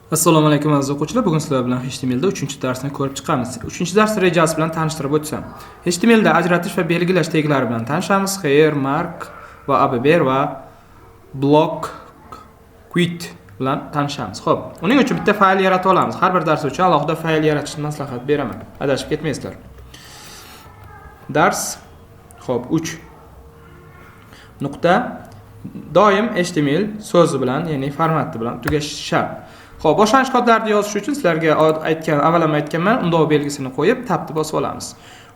Assalomu alaykum aziz o'quvchilar. Bugun sizlar bilan HTMLda 3-darsni ko'rib chiqamiz. 3-dars rejasi bilan tanishtirib o'tsam. HTMLda ajratish va belgilash taglari bilan tanishamiz. Here, mark va abber va block quit bilan tanishamiz. Xo'p, uning uchun bitta fayl yaratib olamiz. Har bir dars uchun alohida fayl yaratishni maslahat beraman. Adashib ketmaysizlar. Dars xo'p 3 nuqta doim HTML so'zi bilan, ya'ni formati bilan tugashi shart. Xo'p, boshlang'ich kodlarni yozish uchun sizlarga avvalam aytganman, undov belgisini qo'yib, tabni bosib olamiz.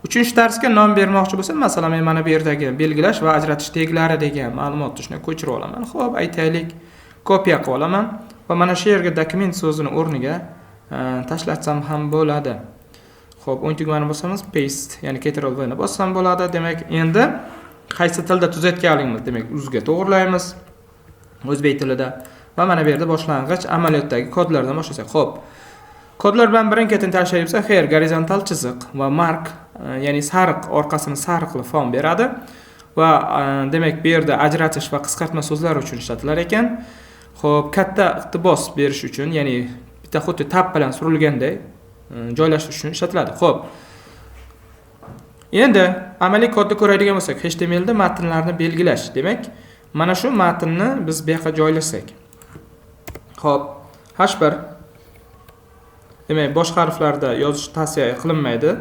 3-darsga nom bermoqchi bo'lsam, masalan, men mana bu yerdagi belgilash va ajratish taglari degan ma'lumotni shunday ko'chirib olaman. Xo'p, aytaylik, kopiya qilib olaman va mana shu yerga dokument so'zini o'rniga tashlatsam ham bo'ladi. Xo'p, o'ng tugmani bosamiz, paste, ya'ni Ctrl+V ni bossam bo'ladi. Demak, endi qaysi tilda tuzatganligimiz, demak, uzga to'g'rilaymiz. O'zbek tilida. Va mana bu yerda boshlang'ich amaliyotdagi kodlardan boshlasak. Xo'p. Kodlar bilan birin-ketin tashlayapsa, here gorizontal chiziq va mark, ya'ni sariq, orqasini sariqli fon beradi va demak bu yerda ajratish va qisqartma so'zlar uchun ishlatilar ekan. Xo'p, katta iqtibos berish uchun, ya'ni bitta xuddi tab bilan surilganday joylashtirish uchun ishlatiladi. Xo'p. Endi amaliy kodni ko'radigan bo'lsak, HTMLda matnlarni belgilash. Demak, mana shu matnni biz bu yoqqa joylasak. Xo'p, H1 demak, boshqa harflarda yozish tavsiya qilinmaydi.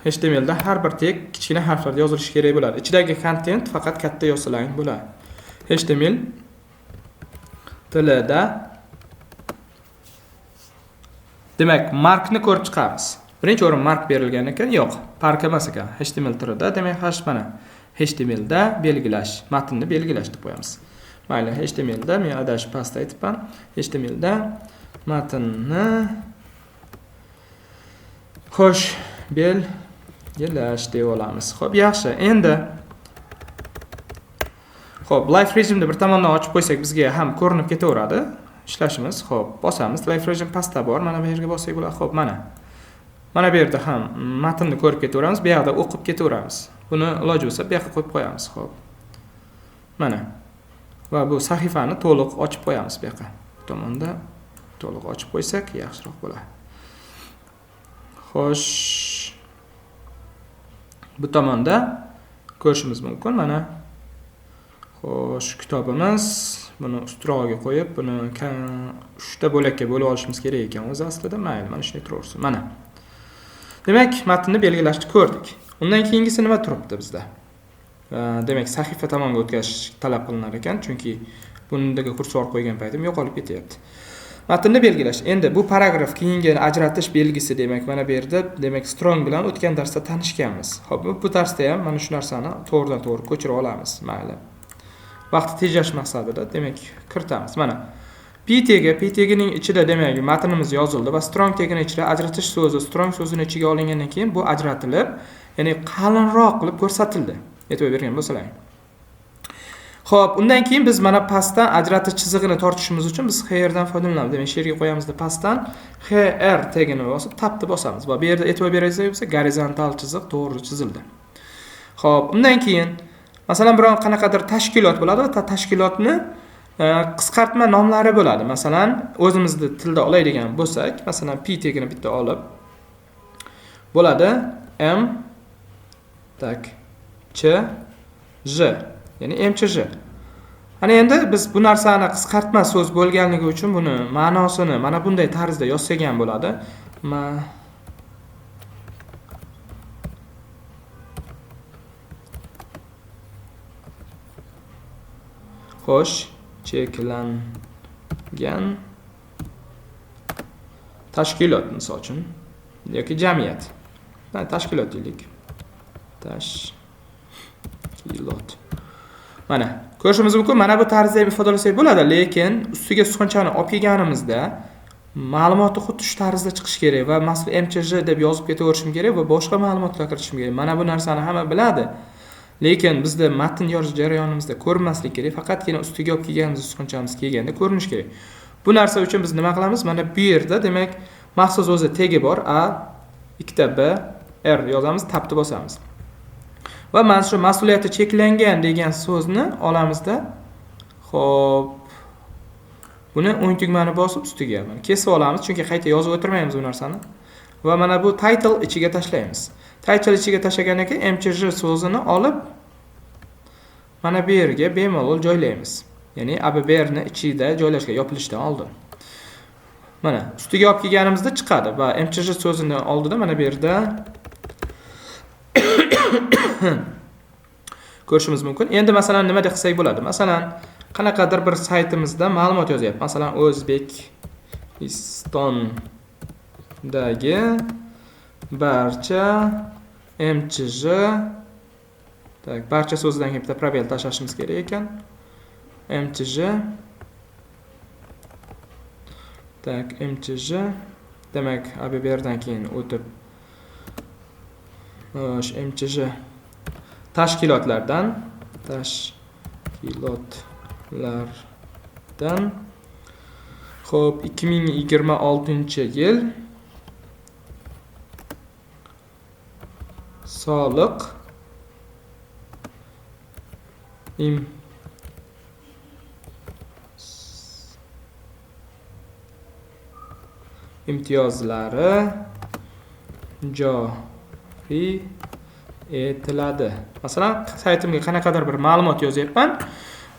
HTMLda har bir tek kichkina harflarda yozilishi kerak bo'ladi. Ichidagi kontent faqat katta yozsalang bo'ladi. HTML tilida demak, markni ko'rib chiqamiz. Birinchi o'rin mark berilgan ekan, yo'q, park emas ekan. HTML tilida, demak, mana HTMLda belgilash, matnni belgilash deb qo'yamiz. Mayli, HTMLda men adashib pastda aytibman. HTMLda matnni xo'sh belgilash deb olamiz. Xo'p, yaxshi. Endi xo'p, live rejimni bir tomondan ochib qo'ysak, bizga ham ko'rinib ketaveradi ishlashimiz. Xo'p, bosamiz. Live rejim pastda bor. Mana bu yerga bossak bo'ladi. Xo'p, mana bu yerda ham matnni ko'rib ketaveramiz. Bu yerda o'qib ketaveramiz. Buni iloji bo'lsa bu yoqqa qo'yib qo'yamiz. Xo'p. Mana va bu sahifani to'liq ochib qo'yamiz bu yoqqa. Bu tomonda to'liq ochib qo'ysak yaxshiroq bo'ladi. Xo'sh. Bu tomonda ko'rishimiz mumkin. Mana xo'sh, kitobimiz. Buni usturog'iga qo'yib, buni 3 ta bo'lakka bo'lib olishimiz kerak ekan o'zi aslida. Mayli, mana shunday turaversin. Mana. Demak, matnni belgilashni ko'rdik. Undan keyingisi nima turibdi bizda? Demak, sahifa tomonga o'tkazish talab qilinar ekan, chunki bundagi kursor qo'ygan paytim yo'qolib ketyapti. Matnni belgilash. Endi bu paragraf keyingi ajratish belgisi, demak, mana bu yerda, demak, strong bilan o'tgan darsda tanishganmiz. Xo'p, bu darsda ham mana shu narsani to'g'ridan-to'g'ri ko'chirib olamiz, mayli. Vaqtni tejash maqsadida, demak, kiritamiz. Mana PTG-ning ichida, demak, matnimiz yozildi va strong tagining ichida ajratish so'zi, strong so'zini ichiga olingandan keyin bu ajratilib, ya'ni qalinroq qilib ko'rsatildi. E'tibor bergan bo'lsalaring. Xo'p, undan keyin biz mana pastdan ajratish chizig'ini tortishimiz uchun biz here'dan foydalanamiz. Demak, she'rga qo'yamizda pastdan HR tagini bosib, tabni bosamiz. Va bu yerda e'tibor beringizlar bo'lsa, gorizontal chiziq to'g'ri chizildi. Xo'p, undan keyin masalan, biron qanaqadir tashkilot bo'ladi va tashkilotni qisqartma nomlari bo'ladi. Masalan, o'zimizning tilda olaydigan bo'lsak, masalan, P tagini bitta olib bo'ladi M tak Ch J, ya'ni MCJ. Ana endi biz bu narsani qisqartma so'z bo'lganligi uchun buni ma'nosini mana bunday tarzda yozsak ham bo'ladi. Xo'sh, cheklangan tashkilot misol uchun yoki jamiyat. Tashkilot deylik. Tashkilot. Mana ko'rishimiz mumkin, mana bu tarzda ifodalasak bo'ladi, lekin ustiga suqanchani olib kelganimizda ma'lumotni xuddi shu tarzda chiqish kerak va mas'ul MCJ deb yozib ketaverishim kerak va boshqa ma'lumotlar kiritishim kerak. Mana bu narsani hamma biladi. Lekin bizda matn yozish jarayonimizda ko'rinmaslik kerak, faqatgina ustiga olib kelganimiz suqanchamiz kelganda ko'rinish kerak. Bu narsa uchun biz nima qilamiz? Mana bu yerda, demak, maxsus o'zi tagi bor, A, ikkita B, R yozamiz, tabni bosamiz. Va mana shu mas'uliyati cheklangan degan so'zni olamizda. Xo'p, Buni o'ng tugmani bosib ustiga mana kesib olamiz, chunki qayta yozib o'tirmaymiz bu narsani. Va mana bu title ichiga tashlaymiz. Title ichiga tashlagandan keyin mtj so'zini olib mana bu yerga bemalol joylaymiz. Ya'ni ABBRni ichida joylashgan, yopilishdan oldin. Mana ustiga olib kelganimizda chiqadi va mtj so'zini oldida mana bu yerda ko'rishimiz mumkin. Endi masalan nima deb qilsak bo'ladi? Masalan, qanaqadir bir saytimizda ma'lumot yozyapti. Masalan, O'zbekistondagi barcha mtj barcha so'zdan keyin bitta probel tashlashimiz kerak ekan. mtj mtj demak ABBRdan keyin o'tib mtj tashkilotlardan xo'p 2026-yil soliq imtiyozlari joriy etiladi. Masalan, saytimga qanaqadir bir ma'lumot yozyapman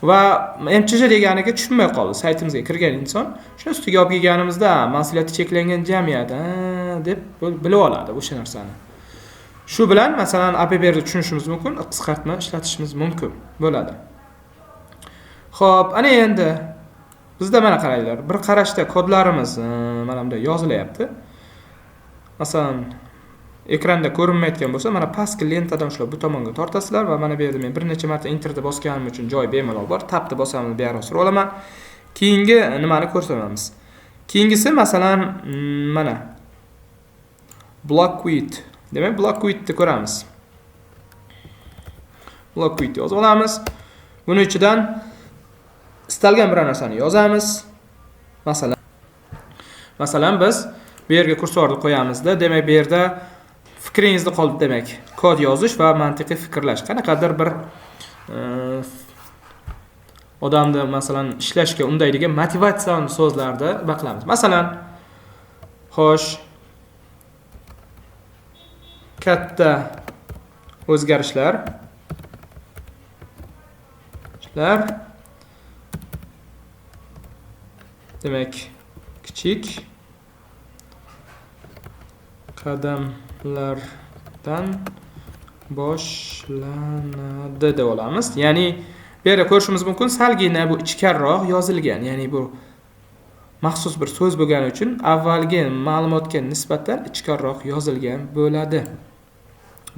va mtj deganiga tushunmay qoldi. Saytimizga kirgan inson shuni ustiga olib kelganimizda mas'uliyati cheklangan jamiyat deb bilib oladi o'sha narsani. Shu bilan masalan ABBRni tushunishimiz mumkin, qisqartma ishlatishimiz mumkin bo'ladi. Xo'p, ana endi bizda mana qaranglar, bir qarashda kodlarimiz mana bunda yozilyapti. Masalan, ekranda ko'rinmayotgan bo'lsa, mana pastki lentadan ushlab bu tomonga tortasizlar va mana bu yerda men bir necha marta enterni bosganim uchun joy bemalol bor. Tabni bosamiz, bu yerga surib olaman. Keyingi nimani ko'rsatamiz. Keyingisi masalan mana block quit. Demak, block quitni ko'ramiz. Block quit yozib olamiz. Buni ichidan istalgan bir narsani yozamiz. Masalan biz bu yerga kursorni qo'yamizda, demak bu yerda fikringizni qoldi demak, kod yozish va mantiqiy fikrlash. Qanaqadir bir odamni masalan ishlashga undaydigan motivatsion so'zlarni baqilamiz. Masalan, xo'sh, katta o'zgarishlar demak kichik qadamlardan boshlanadi deb olamiz. Ya'ni bu yerda ko'rishimiz mumkin, salgina bu ichkariroq yozilgan. Ya'ni bu maxsus bir so'z bo'lgani uchun avvalgi ma'lumotga nisbatan ichkariroq yozilgan bo'ladi.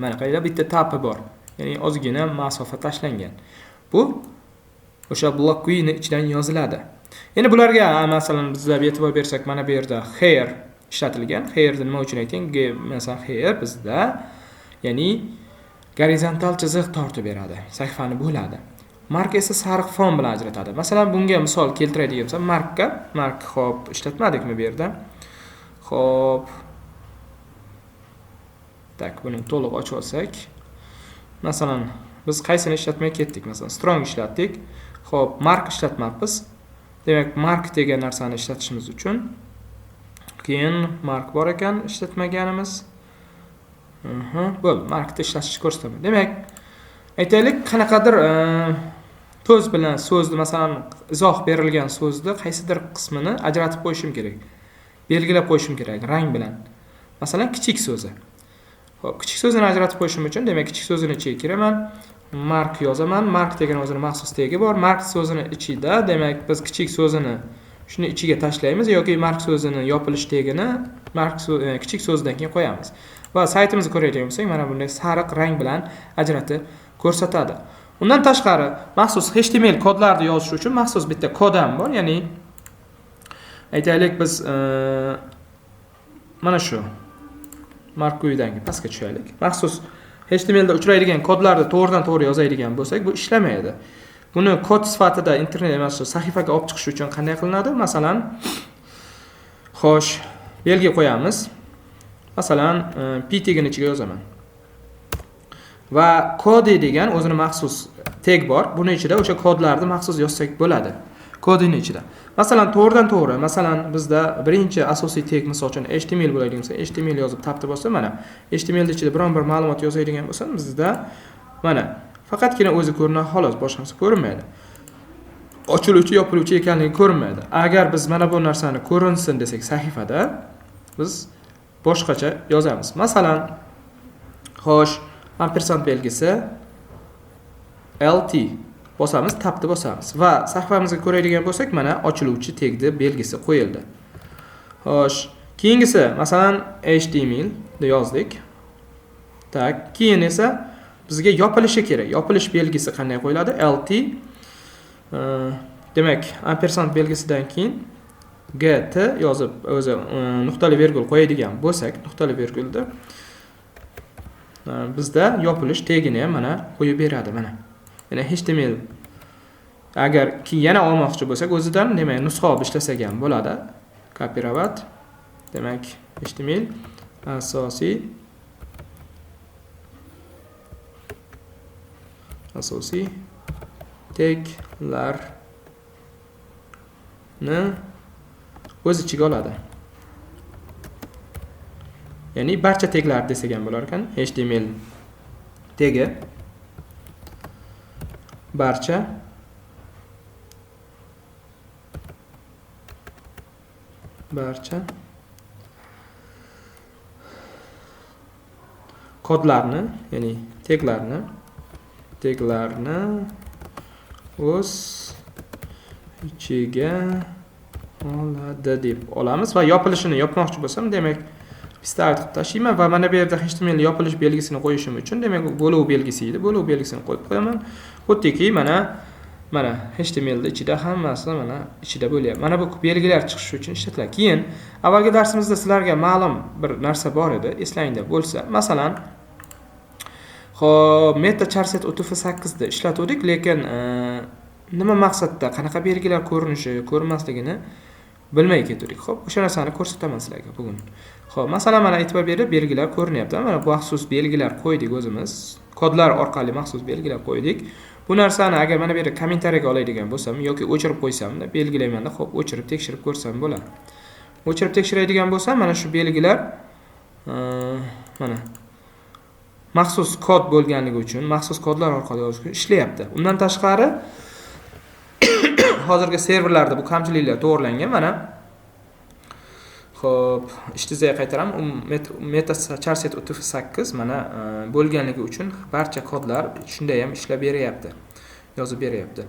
Mana qayerda bitta tabi bor. Ya'ni ozgina masofa tashlangan. Bu o'sha block quitni ichidan yoziladi. Endi bularga masalan bizga e'tibor bersak, mana bu yerda here ishlatilgan. Here'ni nima uchun ayting? Masalan, here bizda ya'ni gorizontal chiziq tortib beradi, sahifani bo'ladi. Mark esa sariq fon bilan ajratadi. Masalan, bunga misol keltiradigan bo'lsam, mark hop ishlatmadikmi bu yerda? Hop. Tak, buni to'liq ochib olsak. Masalan, biz qaysini ishlatmay ketdik? Masalan, strong ishlatdik. Hop, mark ishlatmabmiz. Demak, mark degan narsani ishlatishimiz uchun keyin mark bor ekan ishlatmaganimiz. Bo'ldi, markni ishlatishni ko'rsataman. Demak, aytaylik, qanaqadir so'z bilan so'zni, masalan, izoh berilgan so'zni qaysidir qismini ajratib qo'yishim kerak. Belgilab qo'yishim kerak rang bilan. Masalan, kichik so'zi. Xo'p, kichik so'zini ajratib qo'yishim uchun, demak, kichik so'zini ichiga kiraman. Mark yozaman. Mark degan o'zining maxsus tagi bor. Mark so'zini ichida, demak, biz kichik so'zini shuni ichiga tashlaymiz yoki mark so'zini yopilish tagini kichik so'zdan keyin qo'yamiz. Va saytimizni ko'rayotgan bo'lsak, mana bunday sariq rang bilan ajratib ko'rsatadi. Undan tashqari, maxsus HTML kodlarni yozish uchun maxsus bitta kod ham bor. Ya'ni aytaylik biz mana shu mark quitdan pastga tushaylik. Maxsus HTML da uchraydigan kodlarni to'g'ridan-to'g'ri yozadigan bo'lsak, bu ishlamaydi. Buni kod sifatida internet emas, sahifaga olib chiqish uchun qanday qilinadi? Masalan, xo'sh, belgi qo'yamiz. Masalan, p tagini ichiga yozaman. Va kodi degan o'zining maxsus tag bor. Buni ichida o'sha kodlarni maxsus yozsak bo'ladi. kodini ichida. Masalan, to'g'ridan to'g'ri. Masalan, bizda birinchi asosiy tag misol uchun HTML bo'ladigan bo'lsa, HTML yozib tabda bo'lsa, mana HTML ichida biron bir ma'lumot yozadigan bo'lsa, bizda mana faqatgina o'zi ko'rinadi, xolos, boshqa narsa ko'rinmaydi. Ochiluvchi, yopiluvchi ekanligi ko'rinmaydi. Agar biz mana bu narsani ko'rinsin desak sahifada, biz boshqacha yozamiz. Masalan, xo'sh, ampersand belgisi LT bosamiz, tabni bosamiz va sahifamizga ko'radigan bo'lsak, mana ochiluvchi tagni belgisi qo'yildi. Xo'sh, keyingisi masalan HTML deb yozdik. Tak, keyin esa bizga yopilishi kerak. Yopilish belgisi qanday qo'yiladi? LT. Demak, ampersand belgisidan keyin GT yozib o'zi nuqtali virgul qo'yadigan bo'lsak, nuqtali virgulda bizda yopilish tagini ham mana qo'yib beradi mana. Yana HTML agar yana olmoqchi bo'lsak, o'zidan demak nusxa olib ishlasak ham bo'ladi. Kopirovat. Demak, HTML asosiy taglarni o'z ichiga oladi. Ya'ni barcha taglar desak ham bo'lar ekan. HTML tagi barcha kodlarni, ya'ni taglarni o'z ichiga oladi deb olamiz va yopilishini yopmoqchi bo'lsam, demak Pistavit qilib tashlayman va mana bu yerda HTML yopilish belgisini qo'yishim uchun, demak bo'luv belgisi edi. Bo'luv belgisini qo'yib qo'yaman. Xuddiki mana HTML da ichida hammasi mana ichida bo'lyapti. Mana bu belgilar chiqishi uchun ishlatiladi. Keyin avvalgi darsimizda sizlarga ma'lum bir narsa bor edi, eslangda bo'lsa. Masalan, xo'p, Meta 438 da ishlatdik, lekin nima maqsadda, qanaqa belgilar ko'rinishi, ko'rinmasligini bilmay ketdik. Xo'p, o'sha narsani ko'rsataman sizlarga bugun. Xo'p, masalan, mana e'tibor berib belgilar ko'rinyapti. Mana bu maxsus belgilar qo'ydik o'zimiz. Kodlar orqali maxsus belgilar qo'ydik. Bu narsani agar mana bu yerga kommentariyaga oladigan bo'lsam yoki o'chirib qo'ysam-da, belgilaymanda, xo'p, o'chirib tekshirib ko'rsam bo'ladi. O'chirib tekshiradigan bo'lsam, mana shu belgilar mana maxsus kod bo'lganligi uchun, maxsus kodlar orqali yozish uchun ishlayapti. Undan tashqari hozirgi serverlarda bu kamchiliklar to'g'rilangan. Mana xo'p, ishtizaga qaytaraman. Meta 438 mana bo'lganligi uchun barcha kodlar shunday ham ishlab beryapti. Yozib beryapti.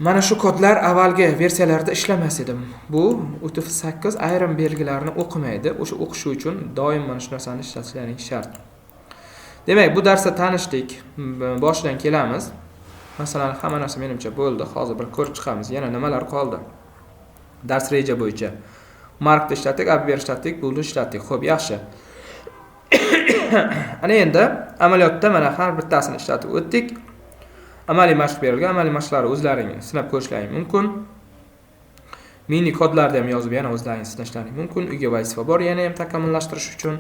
Mana shu kodlar avvalgi versiyalarda ishlamas edi. Bu 38 ayrim belgilarni o'qimaydi. O'sha o'qishi uchun doim mana shu narsani ishlatishlaring shart. Demak, bu darsda tanishdik. Boshidan kelamiz. Masalan, hamma narsa menimcha bo'ldi. Hozir bir ko'rib chiqamiz. Yana nimalar qoldi? Dars reja bo'yicha markni ishlatdik, abber ishlatdik, bulni ishlatdik. Xo'p, yaxshi. Ana endi amaliyotda mana har bittasini ishlatib o'tdik. Amaliy mashq berilgan, amaliy mashqlarni o'zlaringiz sinab ko'rishlaring mumkin. Mini kodlarni ham yozib yana o'zlaringiz sinashlaring mumkin. Uyga vazifa bor, yana ham takomillashtirish uchun.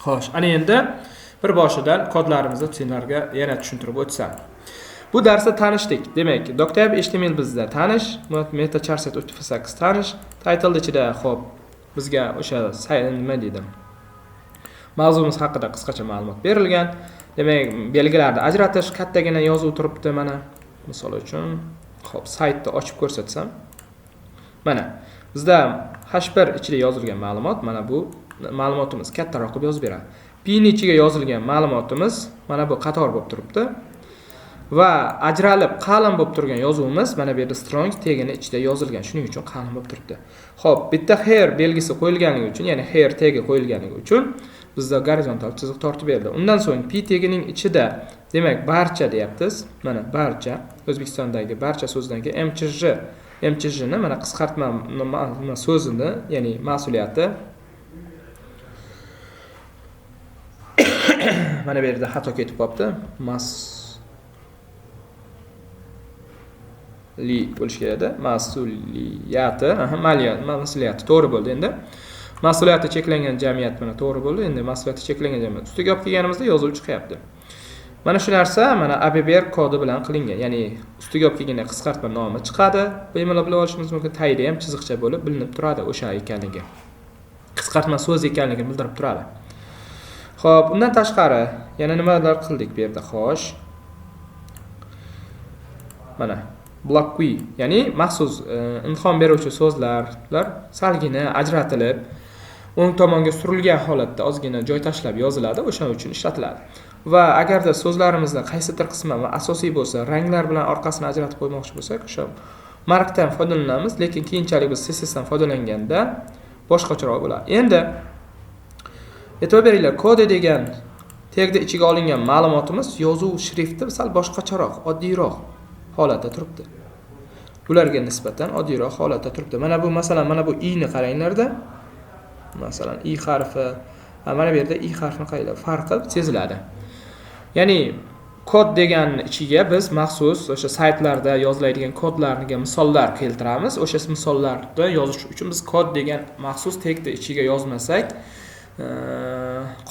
Xo'sh, ana endi bir boshidan kodlarimizni sizlarga yana tushuntirib o'tsam. Bu darsda tanishdik. Demak, Doctype HTML bizda tanish, Meta 438 tanish. Title ichida xo'p, bizga o'sha nima deydi? Mavzuimiz haqida qisqacha ma'lumot berilgan. Demak, belgilarni ajratish, kattagina yozuv turibdi mana. Misol uchun, xo'p, saytni ochib ko'rsatsam. Mana bizda H1 ichida yozilgan ma'lumot, mana bu ma'lumotimiz kattaroq qilib yozib beradi. P ni ichiga yozilgan ma'lumotimiz mana bu qator bo'lib turibdi. Va ajralib qalin bo'lib turgan yozuvimiz mana bu yerda strong tagini ichida yozilgan. Shuning uchun qalin bo'lib turibdi. Xo'p, bitta here belgisi qo'yilganligi uchun, ya'ni here tagi qo'yilganligi uchun bizda horizontal chiziq tortib berdi. Undan so'ng p tagining ichida, demak, barcha deyapmiz. Mana barcha O'zbekistondagi barcha so'zdan keyin MChJ ni mana qisqartma so'zini, ya'ni mas'uliyati mana bu yerda xato ketib qolibdi. Bo'lish kerak edi. Mas'uliyati to'g'ri bo'ldi endi. Mas'uliyati cheklangan jamiyat mana to'g'ri bo'ldi. Endi mas'uliyati cheklangan jamiyat ustiga olib kelganimizda yozuv chiqyapti. Mana shu narsa mana ABBR kodi bilan qilingan. Ya'ni ustiga olib kelgan qisqartma nomi chiqadi. Bemalol bilib olishimiz mumkin. Tagida ham chiziqcha bo'lib bilinib turadi o'sha ekanligi. Qisqartma so'z ekanligini bildirib turadi. Xo'p, undan tashqari yana nimalar qildik bu yerda? Xo'sh. Mana blockqueue, ya'ni maxsus imtihon beruvchi so'zlarlar salgina ajratilib, o'ng tomonga surilgan holatda ozgina joy tashlab yoziladi, o'sha uchun ishlatiladi. Va agarda so'zlarimizda qaysidir qismi asosiy bo'lsa, ranglar bilan orqasini ajratib qo'ymoqchi bo'lsak, o'sha markdan foydalanamiz, lekin keyinchalik biz CSS dan foydalanganda boshqacharoq bo'ladi. Endi e'tibor beringlar, kode degan tagda ichiga olingan ma'lumotimiz yozuv shrifti sal boshqacharoq, oddiyroq holatda turibdi. Ularga nisbatan oddiyroq holatda turibdi. Mana bu masalan, mana bu i ni qaranglarda. Masalan, i harfi, mana bu yerda i harfini qaranglar, farqi seziladi. Ya'ni kod degan ichiga biz maxsus o'sha saytlarda yoziladigan kodlarga misollar keltiramiz. O'sha misollarni yozish uchun biz kod degan maxsus tagda ichiga yozmasak,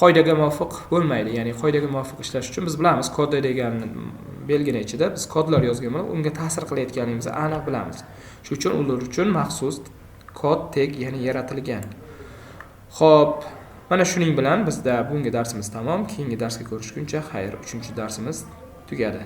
qoidaga muvofiq bo'lmaydi. Ya'ni qoidaga muvofiq ishlash uchun biz bilamiz, kod degan belgini ichida biz kodlar yozgan bo'lib, unga ta'sir qilayotganimizni aniq bilamiz. Shuning uchun ular uchun maxsus kod tag ya'ni yaratilgan. Xo'p, mana shuning bilan bizda bugungi darsimiz tamom. Keyingi darsga ko'rishguncha xayr, 3-darsimiz tugadi.